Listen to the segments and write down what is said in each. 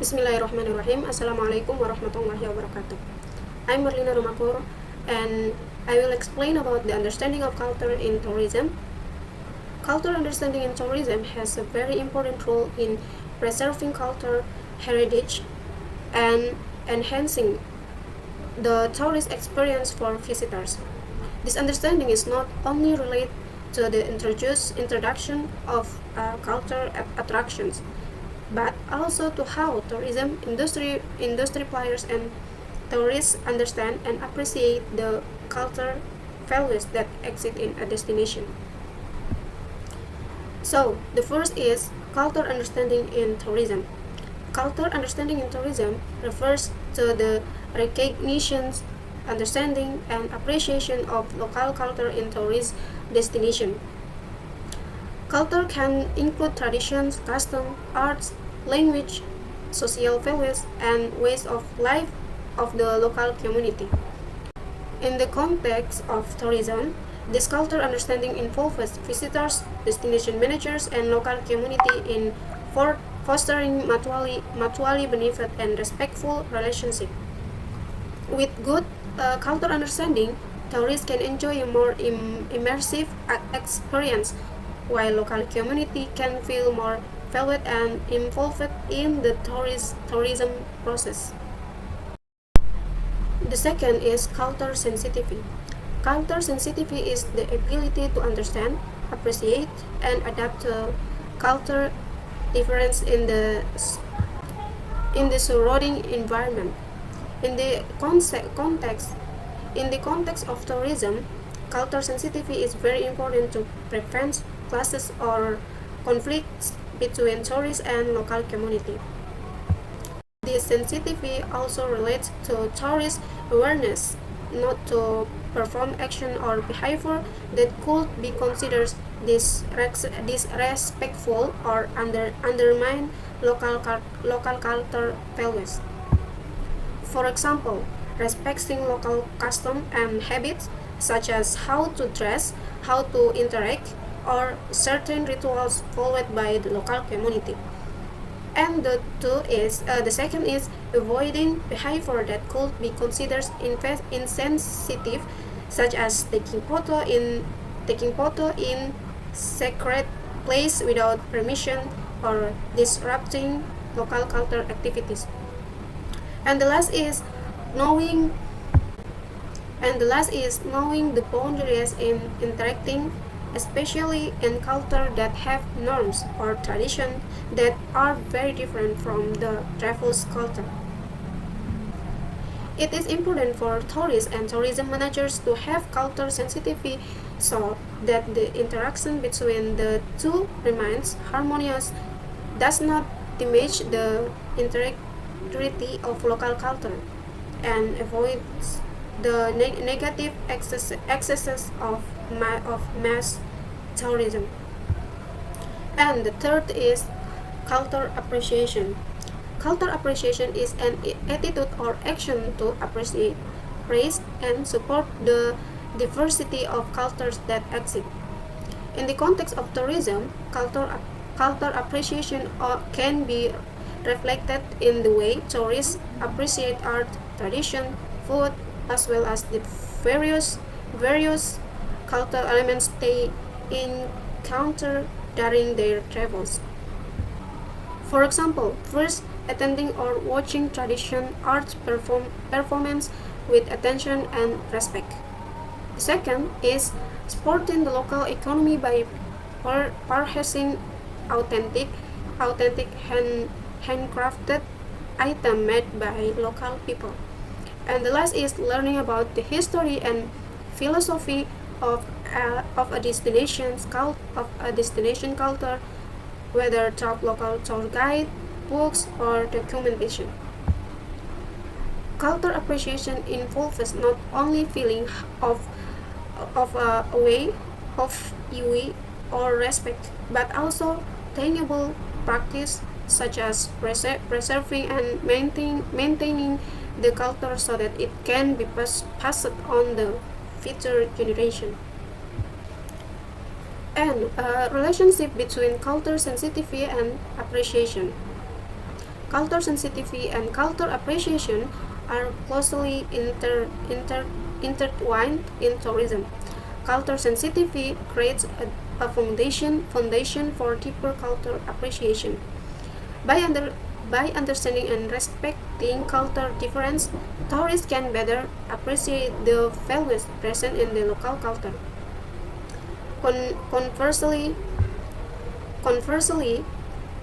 Bismillahirrahmanirrahim. Assalamualaikum warahmatullahi wabarakatuh. I'm Marlina Rumakur, and I will explain about the understanding of culture in tourism. Culture understanding in tourism has a very important role in preserving culture heritage and enhancing the tourist experience for visitors. This understanding is not only related to the introduction of culture attractions, but also to how tourism industry players and tourists understand and appreciate the cultural values that exist in a destination. So, the first is culture understanding in tourism. Culture understanding in tourism refers to the recognition, understanding, and appreciation of local culture in tourist destination. Culture can include traditions, customs, arts, language, social values, and ways of life of the local community. In the context of tourism, this cultural understanding involves visitors, destination managers, and local community in fostering mutually benefit and respectful relationship. With good cultural understanding, tourists can enjoy a more immersive experience, while local community can feel more valued and involved in the tourism process. The second is culture sensitivity. Culture sensitivity is the ability to understand, appreciate, and adapt to culture difference in the surrounding environment. In the context of tourism, culture sensitivity is very important to prevent clashes or conflicts between tourists and local community. This sensitivity also relates to tourist awareness, not to perform action or behavior that could be considered disrespectful or undermine local culture values. For example, respecting local custom and habits such as how to dress, how to interact, or certain rituals followed by the local community. And the second is avoiding behavior that could be considered insensitive, such as taking photo in sacred place without permission or disrupting local cultural activities. And the last is knowing the boundaries in interacting, especially in culture that have norms or traditions that are very different from the travel's culture. It is important for tourists and tourism managers to have culture sensitivity so that the interaction between the two remains harmonious, does not damage the integrity of local culture, and avoids the negative excesses of mass tourism. And the third is culture appreciation. Culture appreciation is an attitude or action to appreciate, praise, and support the diversity of cultures that exist. In the context of tourism, culture appreciation can be reflected in the way tourists appreciate art, tradition, food, as well as the various cultural elements they encounter during their travels. For example, first, attending or watching tradition art performance with attention and respect. The second is supporting the local economy by purchasing authentic handcrafted item made by local people. And the last is learning about the history and philosophy of a destination culture, whether through local tour guide, books, or documentation. Culture appreciation involves not only feeling of a way of awe or respect, but also tangible practice such as preserving and maintaining the culture so that it can be passed on the future generation. And relationship between culture sensitivity and appreciation. Culture sensitivity and culture appreciation are closely intertwined in tourism. Culture sensitivity creates a foundation for deeper culture appreciation. By, under, by understanding and respecting cultural difference, tourists can better appreciate the values present in the local culture. Conversely,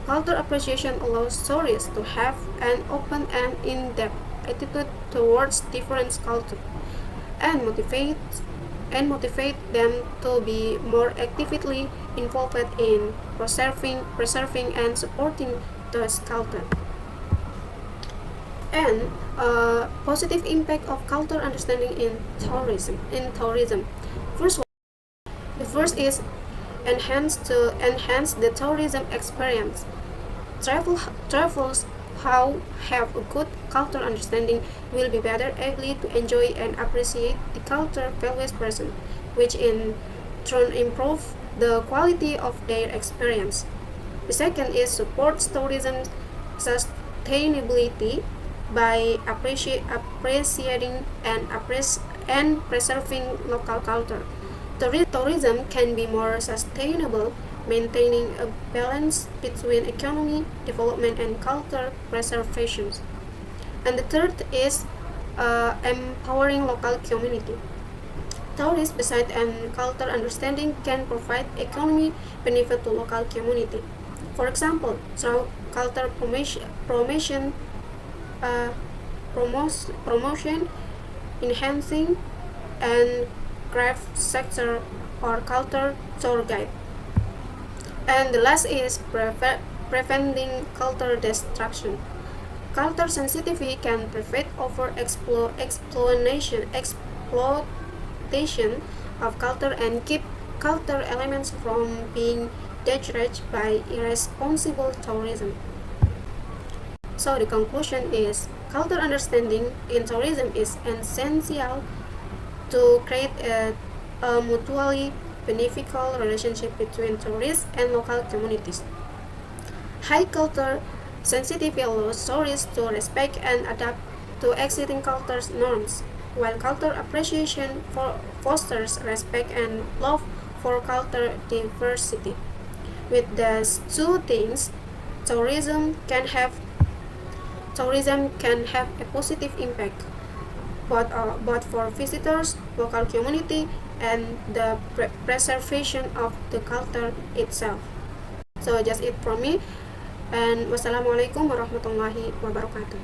culture appreciation allows tourists to have an open and in-depth attitude towards different cultures and motivate them to be more actively involved in preserving and supporting those culture. And positive impact of cultural understanding in tourism. First, the first is enhance the tourism experience. Travelers who have a good cultural understanding will be better able to enjoy and appreciate the cultural values present, which in turn improve the quality of their experience. The second is supports tourism sustainability by appreciating and preserving local culture. Tourism can be more sustainable, maintaining a balance between economy development and culture preservation. And the third is empowering local community. Tourists, besides and cultural understanding, can provide economy benefit to local community. For example, through cultural uh, promotion, enhancing, and craft sector or culture tour guide. And the last is preventing culture destruction. Culture sensitivity can prevent over exploitation of culture and keep culture elements from being damaged by irresponsible tourism. So the conclusion is culture understanding in tourism is essential to create a mutually beneficial relationship between tourists and local communities. High culture sensitivity allows tourists to respect and adapt to existing culture norms, while culture appreciation fosters respect and love for cultural diversity. With these two things, tourism can have a positive impact both for visitors, local community, and the preservation of the culture itself. So just it from me, and wassalamualaikum warahmatullahi wabarakatuh.